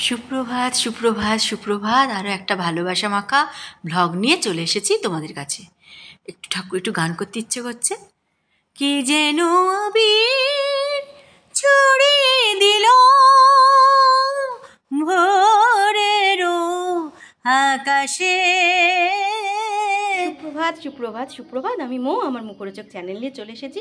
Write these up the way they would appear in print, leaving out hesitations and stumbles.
সুপ্রভাত সুপ্রভাত সুপ্রভাত। আরও একটা ভালোবাসা মাখা ব্লগ নিয়ে চলে এসেছি তোমাদের কাছে। একটু গান করতে ইচ্ছে করছে। কি যেন আবির ছড়িয়ে দিল ভোরেরও আকাশে। সুপ্রভাত সুপ্রভাত সুপ্রভাত। আমি আমার মুখরোচক চ্যানেল নিয়ে চলে এসেছি।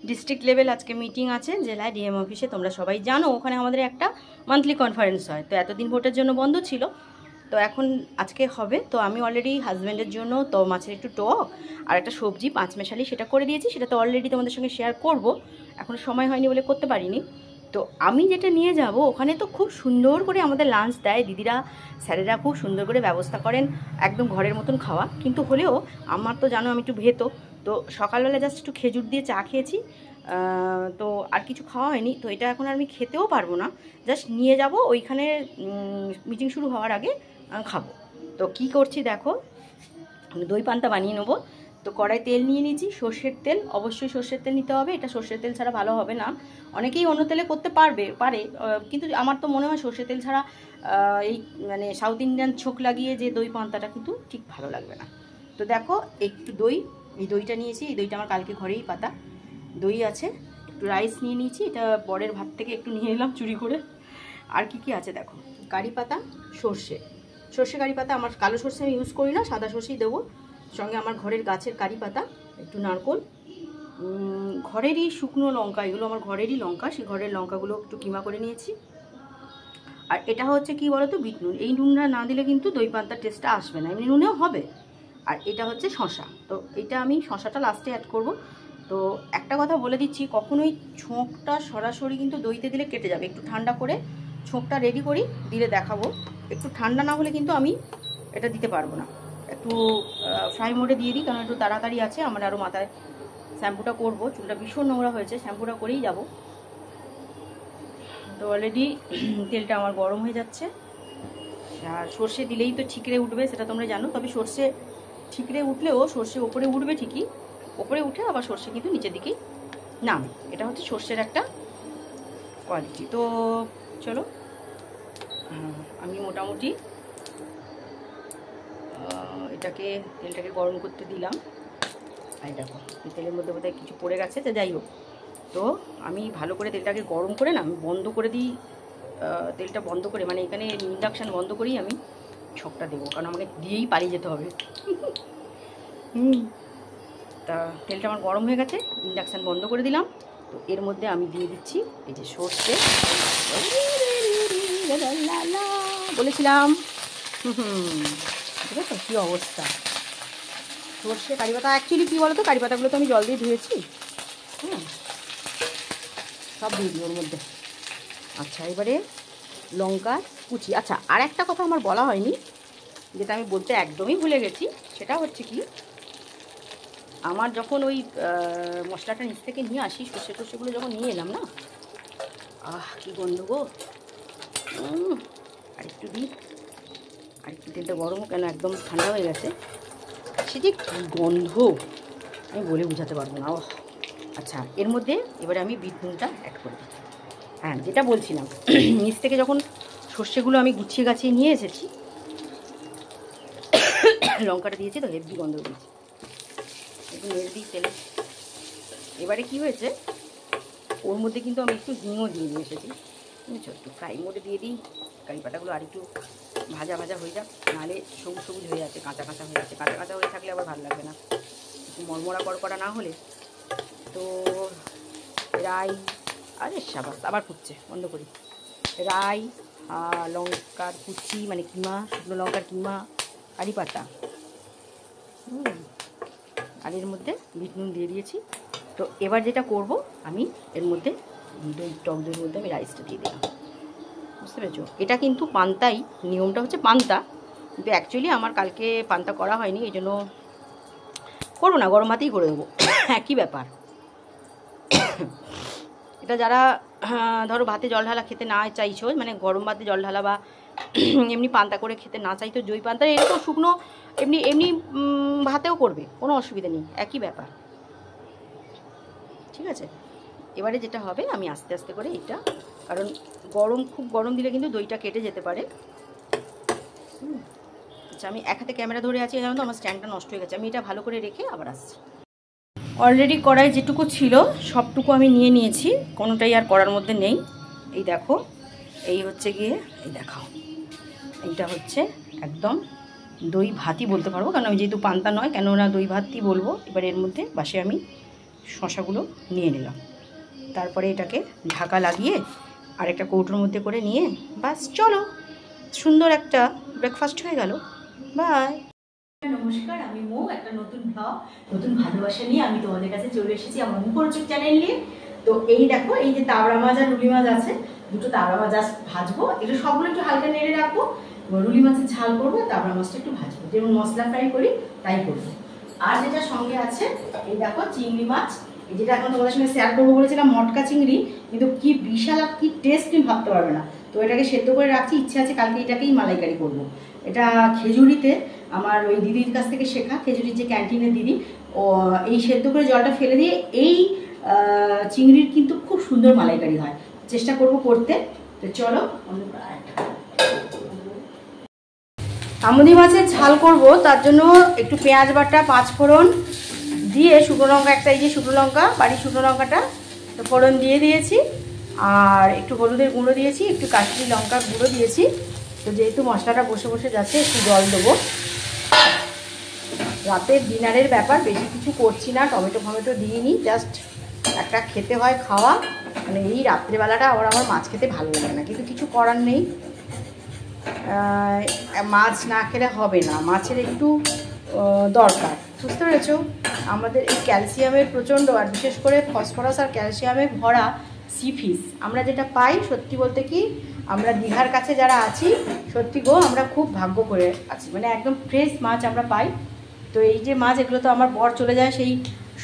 ডিস্ট্রিক্ট লেভেল আজকে মিটিং আছে জেলায় ডিএম অফিসে। তোমরা সবাই জানো ওখানে আমাদের একটা মান্থলি কনফারেন্স হয়। তো এতদিন ভোটের জন্য বন্ধ ছিল, তো এখন আজকে হবে। তো আমি অলরেডি হাজব্যান্ডের জন্য তো মাছের একটু টক আর একটা সবজি পাঁচমেশালি সেটা করে দিয়েছি। সেটা তো অলরেডি তোমাদের সঙ্গে শেয়ার করব, এখন সময় হয়নি বলে করতে পারিনি। তো আমি যেটা নিয়ে যাব ওখানে তো খুব সুন্দর করে আমাদের লাঞ্চ দেয় দিদিরা, স্যারেরা খুব সুন্দর করে ব্যবস্থা করেন, একদম ঘরের মতন খাওয়া। কিন্তু হলেও আমার তো জানো আমি একটু ভেতো, তো সকালবেলা জাস্ট একটু খেজুর দিয়ে চা খেয়েছি, তো আর কিছু খাওয়া হয়নি। তো এটা এখন আমি খেতেও পারবো না, জাস্ট নিয়ে যাব ওইখানে মিটিং শুরু হওয়ার আগে খাবো। তো কি করছি দেখো, দই পান্তা বানিয়ে নেবো। তো কড়াই তেল নিয়ে নিয়েছি, সর্ষের তেল, অবশ্যই সর্ষের তেল নিতে হবে। এটা সর্ষের তেল ছাড়া ভালো হবে না। অনেকেই অন্য তেলে করতে পারে, কিন্তু আমার তো মনে হয় সর্ষের তেল ছাড়া এই মানে সাউথ ইন্ডিয়ান ছোক লাগিয়ে যে দই পান্তাটা কিন্তু ঠিক ভালো লাগবে না। তো দেখো একটু দই, এই দইটা নিয়েছি, এই দইটা আমার কালকে ঘরেই পাতা দই আছে। একটু রাইস নিয়ে নিয়েছি, এটা বরের ভাত থেকে একটু নিয়ে নিলাম চুরি করে। আর কি আছে দেখো, কারি পাতা, সর্ষে কারি পাতা। আমার কালো সর্ষে আমি ইউজ করি না, সাদা সর্ষেই দেবো। সঙ্গে আমার ঘরের গাছের কারি পাতা, একটু নারকোল, ঘরেরই শুকনো লঙ্কা, এগুলো আমার ঘরেরই লঙ্কা, সেই ঘরের লঙ্কাগুলো একটু কিমা করে নিয়েছি। আর এটা হচ্ছে কি বলো তো, বিট নুন। এই নুনটা না দিলে কিন্তু দই পান্তার টেস্টটা আসবে না, এমনি নুনেও হবে। আর এটা হচ্ছে শশা, তো এটা আমি শশাটা লাস্টে অ্যাড করব। তো একটা কথা বলে দিচ্ছি, কখনোই ছোঁকটা সরাসরি কিন্তু দইতে দিলে কেটে যাবে। একটু ঠান্ডা করে ছোঁকটা রেডি করি, দিলে দেখাবো। একটু ঠান্ডা না হলে কিন্তু আমি এটা দিতে পারবো না। একটু ফ্রাই মোডে দিয়ে দিই, কারণ একটু তাড়াতাড়ি আছে আমার। আরও মাথায় শ্যাম্পুটা করব, চুলটা ভীষণ নোংরা হয়েছে, শ্যাম্পুটা করেই যাব। তো অলরেডি তেলটা আমার গরম হয়ে যাচ্ছে। আর সর্ষে দিলেই তো ঠিকরে উঠবে, সেটা তোমরা জানো। তবে সর্ষে ঠিকরে উঠলেও সর্ষে ওপরে উঠবে ঠিকই, ওপরে উঠে আবার সর্ষে কিন্তু নিচের দিকেই নামে। এটা হচ্ছে সর্ষের একটা কোয়ালিটি। তো চলো, আমি মোটামুটি তেলটাকে গরম করতে দিলাম। আর দেখো এই তেলের মধ্যে বোধহয় কিছু পড়ে গেছে, তো যাই হোক। তো আমি ভালো করে তেলটাকে গরম করে না, আমি বন্ধ করে দিই, তেলটা বন্ধ করে, মানে এখানে ইন্ডাকশান বন্ধ করেই আমি ছকটা দেবো, কারণ আমাকে দিয়েই পালিয়ে যেতে হবে। তা তেলটা আমার গরম হয়ে গেছে, ইন্ডাকশান বন্ধ করে দিলাম। তো এর মধ্যে আমি দিয়ে দিচ্ছি এই যে সর্ষে, বলেছিলাম। ঠিক আছে, কী অবস্থা। সর্ষে কারি পাতা, অ্যাকচুয়ালি কী বলো তো, কারি পাতাগুলো তো আমি জল দিয়ে ধুয়েছি, সব দিয়ে দিই ওর মধ্যে। আচ্ছা, এবারে লঙ্কা কুচি। আচ্ছা, আর একটা কথা আমার বলা হয়নি, যেটা আমি বলতে একদমই ভুলে গেছি। সেটা হচ্ছে কি, আমার যখন ওই মশলাটা নিচ থেকে নিয়ে আসি, সর্ষেগুলো যখন নিয়ে এলাম না, কি গন্ধ গো। আরেকটু দিই, আরেকটু তেলটা গরম, কেন একদম ঠান্ডা হয়ে গেছে। সে যে কী গন্ধ আমি বলে বোঝাতে পারবো না। আচ্ছা, এর মধ্যে এবারে আমি বিট নুনটা অ্যাড করে দিই। হ্যাঁ, যেটা বলছিলাম, নিচ থেকে যখন সর্ষেগুলো আমি গুছিয়ে গাছিয়ে নিয়ে এসেছি, লঙ্কাটা দিয়েছি তো হেভি গন্ধ দিয়েছি, একটু নেড়ে দিই তেলে। এবারে কি হয়েছে, ওর মধ্যে কিন্তু আমি একটু হিংও দিয়ে নিয়ে এসেছি, বুঝেছো। একটু ফ্রাই মোডে দিয়ে দিই, কারি পাতাগুলো আর একটু ভাজা ভাজা হয়ে যাক, নাহলে সবুজ সবুজ হয়ে যাচ্ছে, কাঁচা কাঁচা হয়ে যাচ্ছে। কাঁচা কাঁচা হয়ে থাকলে আবার ভালো লাগবে না, একটু মরমরা কড়কড়া না হলে। তো রাই, আরে সাবাস, আবার ফুটছে, বন্ধ করি। রাই, লঙ্কার কুচি মানে কিমা, শুকনো লঙ্কার কিমা, কারি পাতা, আর এর মধ্যে বিট নুন দিয়ে দিয়েছি। তো এবার যেটা করব, আমি এর মধ্যে টক দইয়ের মধ্যে আমি রাইসটা দিয়ে দিলাম, বুঝতে পেরেছো। এটা কিন্তু পান্তাই, নিয়মটা হচ্ছে পান্তা, কিন্তু অ্যাকচুয়ালি আমার কালকে পান্তা করা হয়নি, এই জন্য করবো না, গরম ভাতেই করে দেবো, একই ব্যাপার। এটা যারা ধরো ভাতে জল ঢালা খেতে না চাইছো, মানে গরম ভাতে জল ঢালা বা এমনি পান্তা করে খেতে না চাইতো, দই পান্তা এরকম শুকনো এমনি এমনি ভাতেও করবে, কোনো অসুবিধা নেই, একই ব্যাপার, ঠিক আছে। এবারে যেটা হবে, আমি আস্তে আস্তে করে এটা, কারণ গরম, খুব গরম দিলে কিন্তু দইটা কেটে যেতে পারে। আচ্ছা, আমি এক হাতে ক্যামেরা ধরে আছি, জানো তো আমার স্ট্যান্ডটা নষ্ট হয়ে গেছে। আমি এটা ভালো করে রেখে আবার আসছি। অলরেডি কড়াই যেটুকু ছিল সবটুকু আমি নিয়ে নিয়েছি, কোনোটাই আর করার মধ্যে নেই। এই দেখো, এই হচ্ছে গিয়ে, এই দেখাও, এইটা হচ্ছে একদম দই ভাতই বলতে পারবো, কারণ আমি যেহেতু পান্তা নয়, কেননা দই ভাতই বলবো। এবার এর মধ্যে বাসে আমি শশাগুলো নিয়ে নিলাম, তারপরে এটাকে ঢাকা লাগিয়ে আর একটা কৌটোর মধ্যে করে নিয়ে বাস চলো, সুন্দর একটা ব্রেকফাস্ট হয়ে গেল। বাই। নমস্কার, আমি মৌ। একটা নতুন ব্লগ, নতুন ভালোবাসা নিয়ে আমি তোমাদের কাছে চলে এসেছি আমার মুখরোচক চ্যানেল নিয়ে। তো এই দেখো, এই যে তাবড়া মাছ আর রুলি মাছ আছে, দুটো তাবড়া মাছ ভাজবো। এটা সবগুলো একটু হালকা নেড়ে রাখবো। রুলি মাছের ঝাল করবো, তাবড়া মাছটা একটু ভাজবো, যেমন মশলা ফ্রাই করি তাই করবো। আর যেটা সঙ্গে আছে, এই দেখো চিংড়ি মাছ, এই যেটা এখন তোমাদের সঙ্গে শেয়ার করবো বলেছিলাম, মটকা চিংড়ি, কিন্তু কি বিশাল আর কি টেস্ট তুমি ভাবতে পারবে না। তো এটাকে সেদ্ধ করে রাখছি, ইচ্ছে আছে কালকে এটাকেই মালাইকারি করবো। এটা খেজুরিতে আমার ওই দিদির কাছ থেকে শেখা, খেজুরির যে ক্যান্টিনের দিদি, ও এই সেদ্ধ করে জলটা ফেলে দিয়ে এই চিংড়ির কিন্তু খুব সুন্দর মালাইকারি হয়। চেষ্টা করবো করতে। তো চলো, আমুদি মাছের ঝাল করব, তার জন্য একটু পেঁয়াজ বাটা, 5 ফোড়ন দিয়ে, শুকনো লঙ্কা একটা, এই যে শুকনো লঙ্কা, বাড়ির শুকনো লঙ্কাটা, তো ফোড়ন দিয়ে দিয়েছি। আর একটু হলুদের গুঁড়ো দিয়েছি, একটু কাশ্মীরি লঙ্কার গুঁড়ো দিয়েছি। তো যেহেতু মশলাটা বসে বসে যাচ্ছে, একটু জল দেবো। রাতের ডিনারের ব্যাপার, বেশি কিছু করছি না, টমেটো ফমেটো দিইনি, জাস্ট একটা খেতে হয় খাওয়া। মানে এই রাত্রেবেলাটা আমার মাছ খেতে ভালো লাগে না, কিন্তু কিছু করার নেই, মাছ না খেলে হবে না, মাছের একটু দরকার, বুঝতে পেরেছ? আমাদের এই ক্যালসিয়ামের প্রচণ্ড, আর বিশেষ করে ফসফরাস আর ক্যালসিয়ামে ভরা সি ফিশ আমরা যেটা পাই, সত্যি বলতে কি, আমরা দীঘার কাছে যারা আছি, সত্যি গো আমরা খুব ভাগ্য করে আছি, মানে একদম ফ্রেশ মাছ আমরা পাই। তো এই যে মাছ, এগুলো তো আমার বর চলে যায় সেই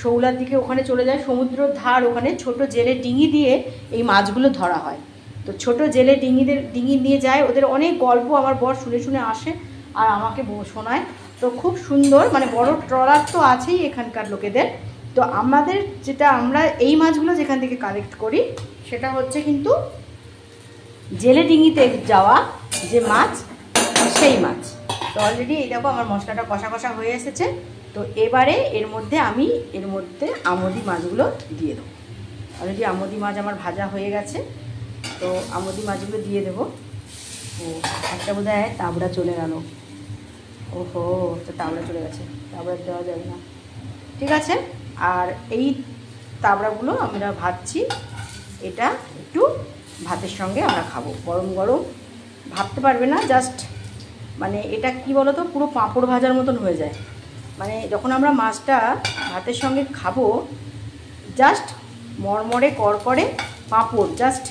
শৌলার দিকে, ওখানে চলে যায়, সমুদ্রের ধার, ওখানে ছোট জেলে ডিঙি দিয়ে এই মাছগুলো ধরা হয়। তো ছোট জেলে ডিঙি নিয়ে যায়, ওদের অনেক গল্প আমার বর শুনে শুনে আসে আর আমাকে শোনায়। তো খুব সুন্দর, মানে বড় ট্রলার তো আছেই এখানকার লোকেদের। তো আমাদের যেটা, আমরা এই মাছগুলো যেখান থেকে কালেক্ট করি, সেটা হচ্ছে কিন্তু জেলে ডিঙিতে যাওয়া যে মাছ, সেই মাছ। তো অলরেডি এই দেখো আমার মশলাটা কষা কষা হয়ে এসেছে। তো এবারে এর মধ্যে আমি আমুদি মাছগুলো দিয়ে দেবো। অলরেডি আমুদি মাছ আমার ভাজা হয়ে গেছে, তো আমুদি মাছগুলো দিয়ে দেবো। ও একটা বোধ হয় তাবড়া চলে গেল, ওহো, তো তাবড়া চলে গেছে, তাবড়া দেওয়া যাবে না, ঠিক আছে। আর এই তাবড়াগুলো আমরা ভাজছি, এটা একটু ভাতের সঙ্গে আমরা খাবো, গরম গরম। ভাবতে পারবে না, জাস্ট মানে এটা কি বলো তো, পুরো পাঁপড় ভাজার মতন হয়ে যায়। মানে যখন আমরা মাছটা ভাতের সঙ্গে খাবো, জাস্ট মরমরে করকরে পাঁপড়, জাস্ট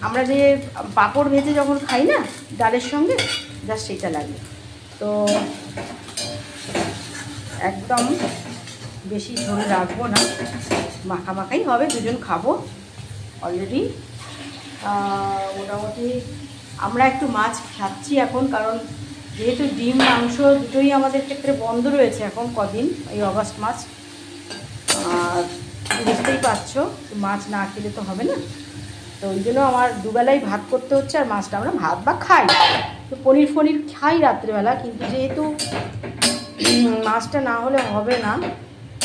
আমরা যে পাঁপড় ভেজে যখন খাই না ডালের সঙ্গে, জাস্ট সেটা লাগে। তো একদম বেশি ঝোল রাখবো না, মাখামাখাই হবে, দুজন খাবো। অলরেডি মোটামুটি আমরা একটু মাছ খাচ্ছি এখন, কারণ যেহেতু ডিম মাংস দুটোই আমাদের ক্ষেত্রে বন্ধ রয়েছে এখন কদিন, এই অগাস্ট মাস। আর বুঝতেই পারছো, মাছ না খেলে তো হবে না। তো ওই জন্য আমার দুবেলাই ভাত করতে হচ্ছে, আর মাছটা আমরা ভাত বা খাই, তো পনির ফনির খাই রাত্রেবেলা, কিন্তু যেহেতু মাছটা না হলে হবে না,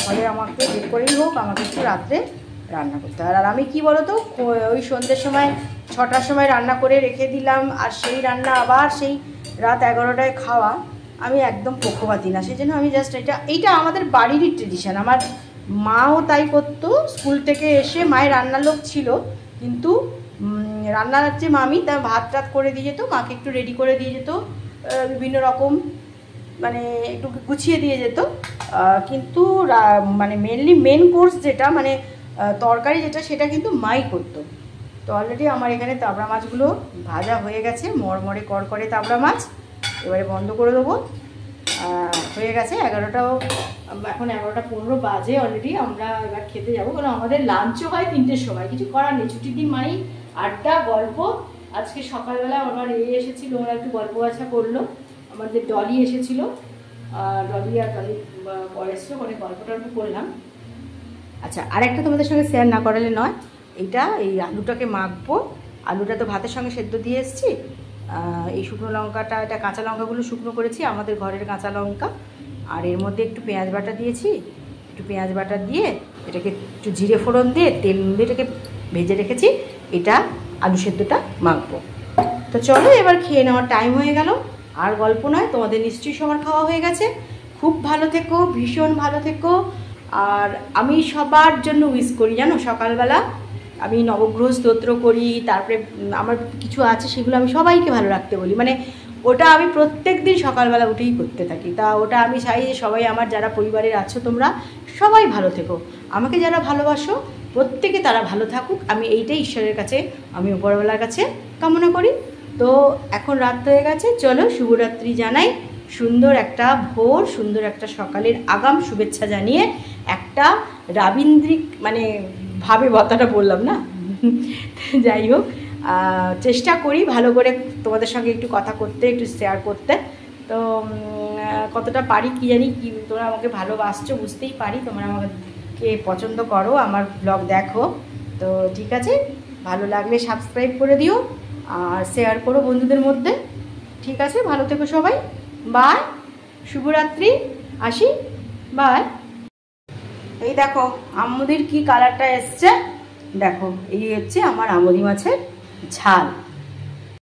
ফলে আমাকে যে করেই হোক আমাকে একটু রাত্রে রান্না করতে হয়। আর আমি কি বলো তো, ওই সন্ধ্যের সময় 6টার সময় রান্না করে রেখে দিলাম, আর সেই রান্না আবার সেই রাত 11টায় খাওয়া, আমি একদম পক্ষপাতি না। সেই জন্য আমি জাস্ট এইটা আমাদের বাড়িরই ট্রেডিশন। আমার মাও তাই করতো, স্কুল থেকে এসে মায়ের রান্নার লোক ছিল, কিন্তু রান্নার যে মামি, তার ভাত টাত করে দিয়ে যেত, মাকে একটু রেডি করে দিয়ে যেত, বিভিন্ন রকম মানে একটু গুছিয়ে দিয়ে যেত, কিন্তু মানে মেন কোর্স যেটা, মানে তরকারি যেটা, সেটা কিন্তু মাই করতো। তো অলরেডি আমার এখানে তাবড়া মাছগুলো ভাজা হয়ে গেছে, মরমরে করকরে তাবড়া মাছ। এবারে বন্ধ করে দেবো, হয়ে গেছে 11টাও, এখন 11টা 15 বাজে অলরেডি। আমরা এবার খেতে যাবো, কারণ আমাদের লাঞ্চও হয় 3টের সময়। কিছু করার নেই, ছুটির দিন মানেই আড্ডা গল্প। আজকে সকালবেলা আমার এসেছিল, ওরা একটু গল্প বাছা করলো, আমাদের ডলি এসেছিল, ডলি আর ডলি পরে এসেছিলো, অনেক গল্প টল্প করলাম। আচ্ছা, আর একটা তোমাদের সঙ্গে শেয়ার না করালে নয়, এই আলুটাকে মাখবো, আলুটা তো ভাতের সঙ্গে সেদ্ধ দিয়ে এসেছি। এই শুকনো লঙ্কাটা, এটা কাঁচা লঙ্কাগুলো শুকনো করেছি, আমাদের ঘরের কাঁচা লঙ্কা। আর এর মধ্যে একটু পেঁয়াজ বাটা দিয়েছি, একটু পেঁয়াজ বাটা দিয়ে এটাকে একটু জিরে ফোড়ন দিয়ে তেল দিয়ে এটাকে ভেজে রেখেছি। এটা আলু সেদ্ধটা মাখবো। তো চলো এবার খেয়ে নেওয়ার টাইম হয়ে গেল। আর গল্প নয়, তোমাদের নিশ্চয়ই সবার খাওয়া হয়ে গেছে। খুব ভালো থেকো, ভীষণ ভালো থেকো। আর আমি সবার জন্য উইশ করি, জানো, সকালবেলা আমি নবগ্রহ স্তোত্র করি, তারপরে আমার কিছু আছে সেগুলো আমি সবাইকে ভালো রাখতে বলি, মানে ওটা আমি প্রত্যেক দিন সকালবেলা উঠেই করতে থাকি। তা ওটা আমি চাই যে সবাই, আমার যারা পরিবারের আছো তোমরা সবাই ভালো থেকো, আমাকে যারা ভালোবাসো প্রত্যেকে তারা ভালো থাকুক, আমি এইটাই ঈশ্বরের কাছে, আমি উপরওয়ালার কাছে কামনা করি। তো এখন রাত হয়ে গেছে, চলো শুভরাত্রি জানাই। সুন্দর একটা ভোর, সুন্দর একটা সকালের আগাম শুভেচ্ছা জানিয়ে একটা রাবীন্দ্রিক মানে ভাবে কথাটা বললাম না, যাই হোক, চেষ্টা করি ভালো করে তোমাদের সঙ্গে একটু কথা করতে, একটু শেয়ার করতে। তো কতটা পারি কি জানি, কি তোমরা আমাকে ভালোবাসছো বুঝতেই পারি, তোমরা আমাকে পছন্দ করো, আমার ব্লগ দেখো। তো ঠিক আছে, ভালো লাগলে সাবস্ক্রাইব করে দিও আর শেয়ার করো বন্ধুদের মধ্যে। ঠিক আছে, ভালো থেকো সবাই, বাই, শুভরাত্রি, আসি, বাই। এই দেখো আমুদির কি কালারটা এসছে, দেখো এই হচ্ছে আমার আমুদি মাছের ঝাল।